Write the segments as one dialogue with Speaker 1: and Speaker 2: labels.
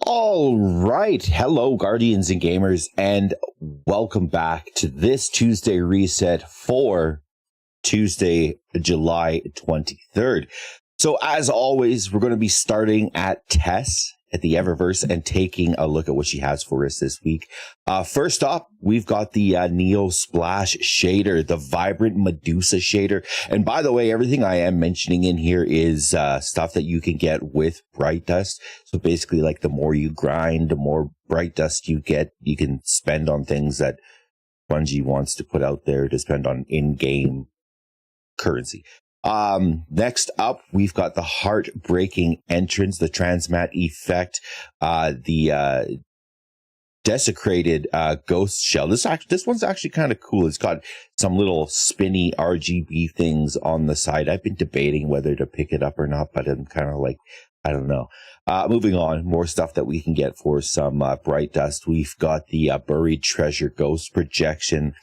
Speaker 1: All right. Hello, Guardians and Gamers, and welcome back to this Tuesday reset for Tuesday, July 23rd. So, as always, we're going to be starting at Tess at the Eververse and taking a look at what she has for us this week. First up, we've got the Neo Splash shader, the Vibrant Medusa shader. And by the way, everything I am mentioning in here is stuff that you can get with Bright Dust. So basically, like, the more you grind, the more Bright Dust you get, you can spend on things that Bungie wants to put out there to spend on in-game currency. Next up, we've got the Heartbreaking Entrance, the Transmat Effect, the Desecrated Ghost Shell. This one's actually kind of cool. It's got some little spinny RGB things on the side. I've been debating whether to pick it up or not, but I'm kind of like, I don't know. Moving on, more stuff that we can get for some Bright Dust. We've got the Buried Treasure Ghost Projection,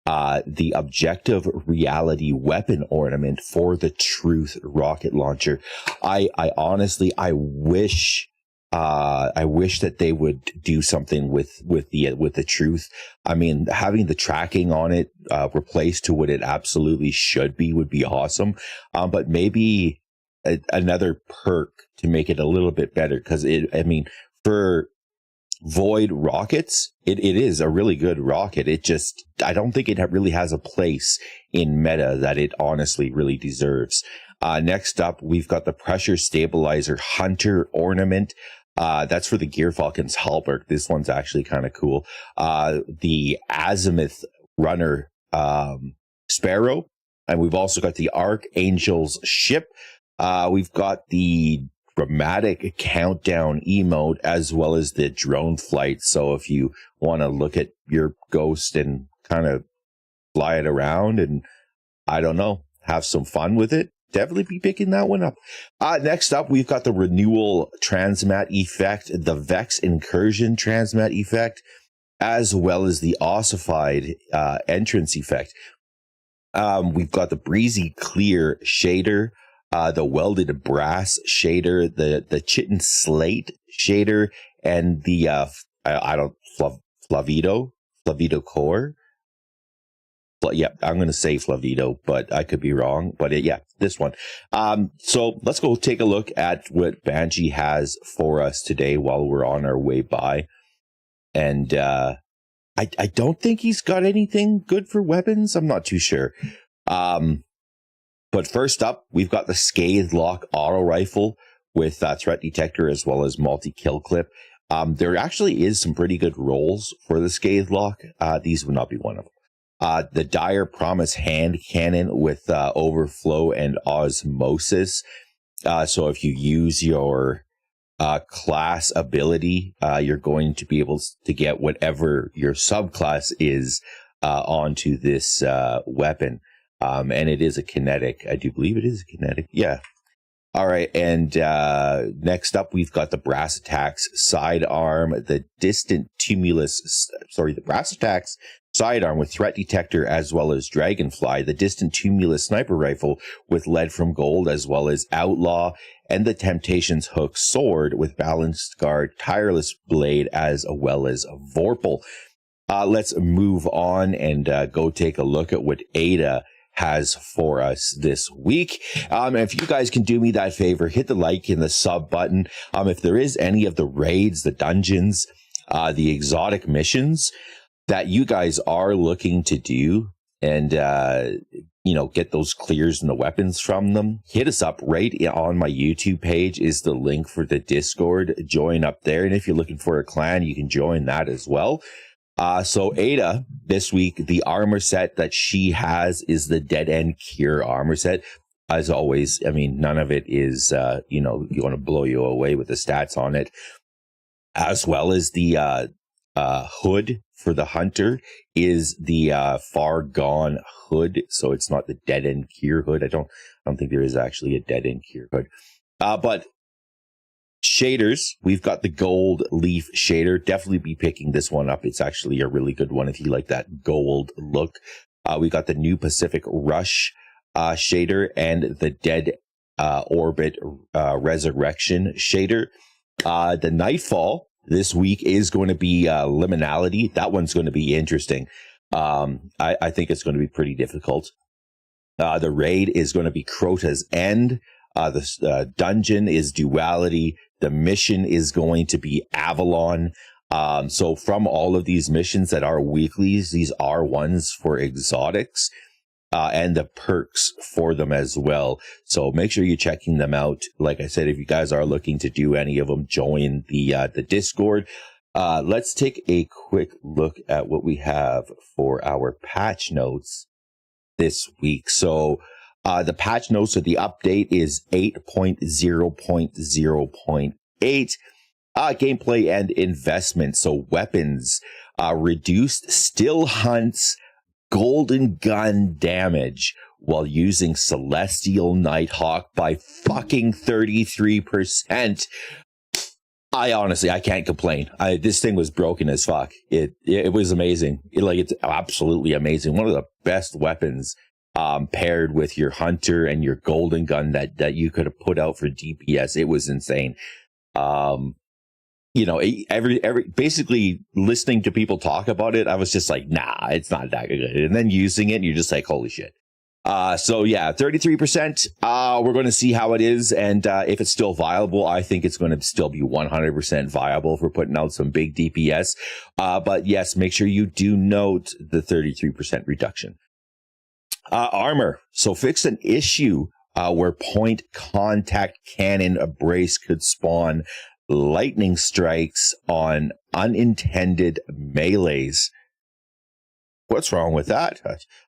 Speaker 1: the Objective Reality Weapon Ornament for the Truth Rocket Launcher. I honestly wish that they would do something with the Truth. I mean, having the tracking on it replaced to what it absolutely should be would be awesome. But maybe another perk to make it a little bit better, because for Void rockets, it is a really good rocket. I don't think it really has a place in meta that it honestly really deserves. Next up, we've got the Pressure Stabilizer Hunter Ornament. That's for the Gear Falcon's Halberd. This one's actually kind of cool. The Azimuth Runner Sparrow. And we've also got the Archangel's Ship. We've got the Dramatic Countdown emote, as well as the drone flight. So if you want to look at your ghost and kind of fly it around and, I don't know, have some fun with it, definitely be picking that one up. Next up, we've got the Renewal Transmat Effect, the Vex Incursion Transmat Effect, as well as the Ossified Entrance Effect. We've got the Breezy Clear shader, the Welded Brass shader, the Chitin Slate shader, and the Flavido Core. Yeah, I'm going to say Flavido, but I could be wrong. But this one. So let's go take a look at what Bungie has for us today while we're on our way by. And I don't think he's got anything good for weapons. I'm not too sure. But first up, we've got the Scathe Lock Auto Rifle with Threat Detector as well as Multi-Kill Clip. There actually is some pretty good rolls for the Scathe Lock. These would not be one of them. The Dire Promise Hand Cannon with Overflow and Osmosis. So if you use your class ability, you're going to be able to get whatever your subclass is onto this weapon. And it is a kinetic. I do believe it is a kinetic. Yeah. All right. And next up, we've got the Brass Attacks Sidearm, the Brass Attacks Sidearm with Threat Detector as well as Dragonfly, the Distant Tumulus Sniper Rifle with Lead from Gold as well as Outlaw, and the Temptations Hook Sword with Balanced Guard, Tireless Blade as well as Vorpal. Let's move on and go take a look at what Ada has for us this week. If you guys can do me that favor, hit the like and the sub button. If there is any of the raids, the dungeons, the exotic missions that you guys are looking to do and, get those clears and the weapons from them, hit us up. Right on my YouTube page is the link for the Discord. Join up there. And if you're looking for a clan, you can join that as well. So Ada, this week, the armor set that she has is the Dead End Cure armor set. As always, none of it is, you want to blow you away with the stats on it. As well as the hood for the Hunter is the Far Gone hood. So it's not the Dead End Cure hood. I don't think there is actually a Dead End Cure hood. But shaders, we've got the Gold Leaf shader. Definitely be picking this one up. It's actually a really good one if you like that gold look. We got the new Pacific Rush shader and the Dead Orbit Resurrection shader. The Nightfall this week is going to be Liminality. That one's going to be interesting. I think it's going to be pretty difficult. The raid is going to be Crota's End. The dungeon is Duality. The mission is going to be Avalon. So from all of these missions that are weeklies, these are ones for exotics, and the perks for them as well. So make sure you're checking them out. Like I said, if you guys are looking to do any of them, join the Discord. Let's take a quick look at what we have for our patch notes this week. So the patch notes of the update is 8.0.0.8. Gameplay and investment. So weapons, reduced still hunts golden gun damage while using Celestial Nighthawk by fucking 33%. I can't complain. This thing was broken as fuck. It was amazing. It's absolutely amazing. One of the best weapons, paired with your hunter and your golden gun that you could have put out for DPS. It was insane. Basically listening to people talk about it, I was just like, nah, it's not that good. And then using it, and you're just like, holy shit. 33%. We're going to see how it is. And, if it's still viable, I think it's going to still be 100% viable if we're putting out some big DPS. But yes, make sure you do note the 33% reduction. Armor. So fix an issue, where point contact cannon brace could spawn lightning strikes on unintended melees. What's wrong with that?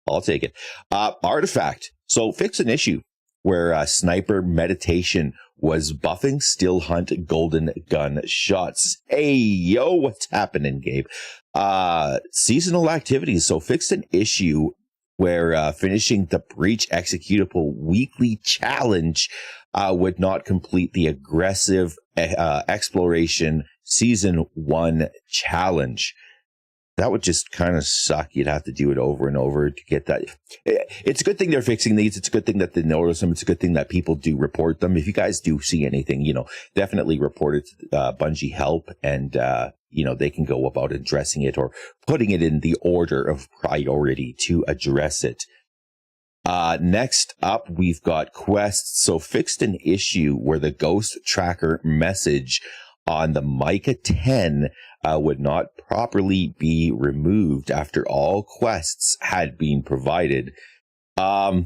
Speaker 1: I'll take it. Artifact. So fix an issue where sniper meditation was buffing still hunt golden gun shots. Hey, yo, what's happening, Gabe? Seasonal activities. So fix an issue where finishing the Breach executable weekly challenge would not complete the aggressive exploration season 1 challenge. That would just kind of suck. You'd have to do it over and over to get that. It's a good thing they're fixing these. It's a good thing that they notice them. It's a good thing that people do report them. If you guys do see anything, definitely report it to Bungie Help, and they can go about addressing it or putting it in the order of priority to address it. Next up, we've got quests. So fixed an issue where the ghost tracker message on the Micah 10 would not properly be removed after all quests had been provided. I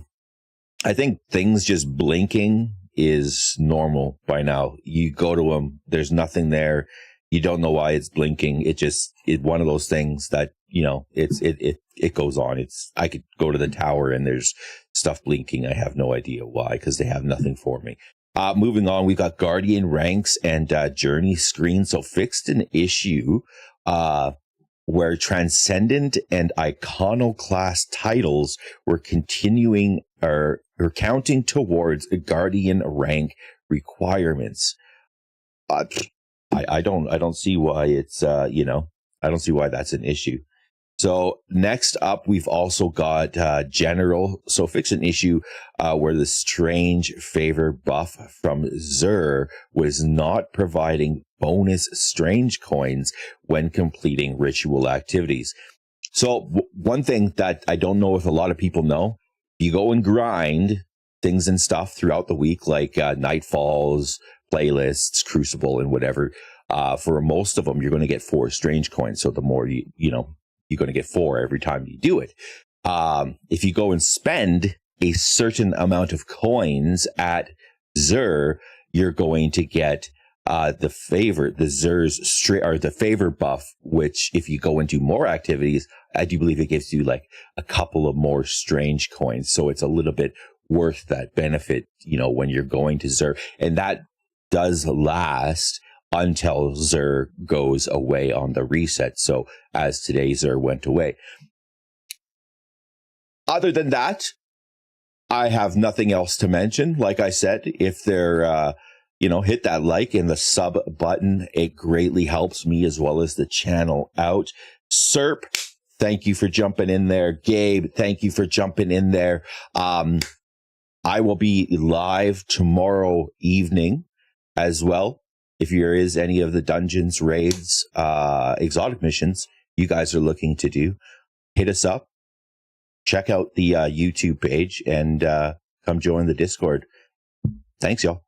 Speaker 1: think things just blinking is normal by now. You go to them, there's nothing there. You don't know why it's blinking. It's one of those things that, it goes on. I could go to the tower and there's stuff blinking. I have no idea why, because they have nothing for me. Moving on, we've got Guardian ranks and journey screen. So fixed an issue where Transcendent and Iconoclast titles were continuing or counting towards Guardian rank requirements. I don't see why it's I don't see why that's an issue. So next up, we've also got General. So fix an issue where the strange favor buff from Xur was not providing bonus strange coins when completing ritual activities. So one thing that I don't know if a lot of people know, you go and grind things and stuff throughout the week, like Nightfalls, playlists, Crucible, and whatever. For most of them, you're going to get 4 strange coins. So the more you're going to get 4 every time you do it. If you go and spend a certain amount of coins at Xur, you're going to get the favor buff, which if you go into more activities, I do believe it gives you like a couple of more strange coins. So it's a little bit worth that benefit, when you're going to Xur. And that does last until Xur goes away on the reset. So as today, Xur went away. Other than that, I have nothing else to mention. Like I said, if they're, hit that like and the sub button. It greatly helps me as well as the channel out. Serp, thank you for jumping in there. Gabe, thank you for jumping in there. I will be live tomorrow evening as well. if there is any of the dungeons, raids, exotic missions you guys are looking to do, hit us up. Check out the YouTube page and come join the Discord. Thanks, y'all.